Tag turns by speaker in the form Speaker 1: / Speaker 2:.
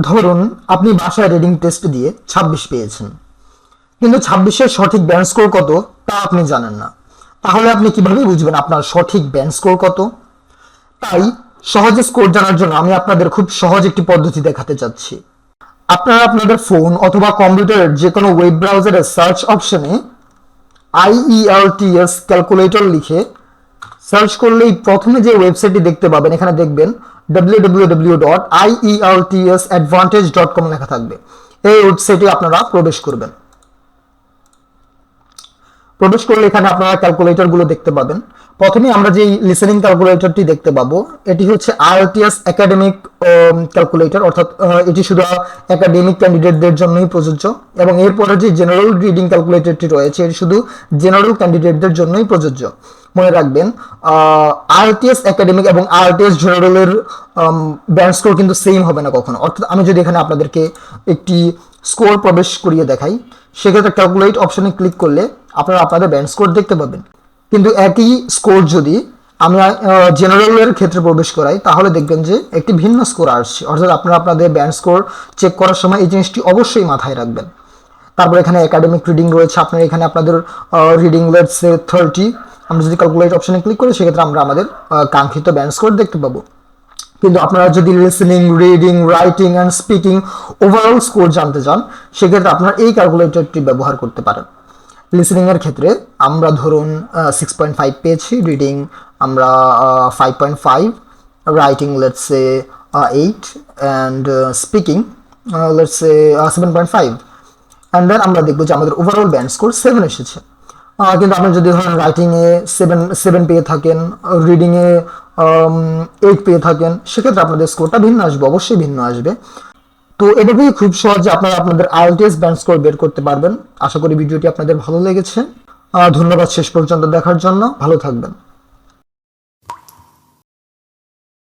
Speaker 1: ধরুন আপনি বাসায় রিডিং টেস্ট দিয়ে 26 পেয়েছেন, কিন্তু 26-এর সঠিক ব্যান্ড স্কোর কত তা আপনি জানেন না। তাহলে আপনি কিভাবে বুঝবেন আপনার সঠিক ব্যান্ড স্কোর কত? তাই সহজে স্কোর জানার জন্য আমি আপনাদের খুব সহজ একটি পদ্ধতি দেখাতে চাচ্ছি। আপনারা আপনাদের ফোন অথবা কম্পিউটারের যে কোনো ওয়েব ব্রাউজারের সার্চ অপশনে IELTS ক্যালকুলেটর লিখে সার্চ করলেই প্রথমে যে ওয়েবসাইটটি দেখতে পাবেন, এখানে দেখবেন www.ieltsadvantage.com লেখা থাকবে। এই ওয়েবসাইটে আপনারা প্রবেশ করবেন। প্রবেশ করলে এখানে আপনারা ক্যালকুলেটর গুলো দেখতে পাবেন। প্রথমে আমরা যে লিসেনিং ক্যালকুলেটরটি দেখতে পাবো, এটি হচ্ছে IELTS একাডেমিক ক্যালকুলেটর, অর্থাৎ এটি শুধু একাডেমিক ক্যান্ডিডেটদের জন্যই প্রযোজ্য। এবং এরপরে যে জেনারেল রিডিং ক্যালকুলেটরটি রয়েছে, এটি শুধু জেনারেল ক্যান্ডিডেটদের জন্যই প্রযোজ্য। মনে রাখবেন, IELTS একাডেমিক এবং IELTS জেনারেলের ব্যান্ড স্কোর কিন্তু সেম হবে না কখনো। অর্থাৎ আমি যদি এখানে আপনাদেরকে একটি স্কোর প্রবেশ করিয়ে দেখাই, সেক্ষেত্রে ক্যালকুলেট অপশনে ক্লিক করলে আপনারা আপনাদের ব্যান্ড স্কোর দেখতে পাবেন। কিন্তু একই স্কোর যদি আমি জেনারেলের ক্ষেত্রে প্রবেশ করাই, তাহলে দেখবেন যে একটি ভিন্ন স্কোর আসছে। অর্থাৎ আপনারা আপনাদের ব্যান্ড স্কোর চেক করার সময় এই জিনিসটি অবশ্যই মাথায় রাখবেন। তারপর এখানে একাডেমিক রিডিং রয়েছে, আপনারা এখানে আপনাদের রিডিং লেটস সে 30, আমরা যদি ক্যালকুলেট অপশনে ক্লিক করি সেক্ষেত্রে আমরা আমাদের কাঙ্ক্ষিত ব্যান্ড স্কোর দেখতে পাবো। কিন্তু আপনারা যদি listening, reading, writing and speaking overall score জানতে চান, সেক্ষেত্রে আপনারা এই ক্যালকুলেটরটি ব্যবহার করতে পারেন। লিসেনিং এর ক্ষেত্রে আমরা ধরুন 6.5 পেয়েছি, রিডিং আমরা 5.5, writing let's say 8 and speaking let's say 7.5। And then আমরা দেখবো যে আমাদের ওভারঅল ব্যান্ড স্কোর 7 এসেছে। কিন্তু আপনি যদি ধরেন রাইটিংয়ে 7 পেয়ে থাকেন, রিডিংয়ে 8 পেয়ে থাকেন, সেক্ষেত্রে আপনাদের স্কোরটা ভিন্ন আসবে, অবশ্যই ভিন্ন আসবে। তো এভাবেই খুব সহজে আপনারা আপনাদের IELTS ব্যান্ড স্কোর বের করতে পারবেন। আশা করি ভিডিওটি আপনাদের ভালো লেগেছে। ধন্যবাদ শেষ পর্যন্ত দেখার জন্য। ভালো থাকবেন।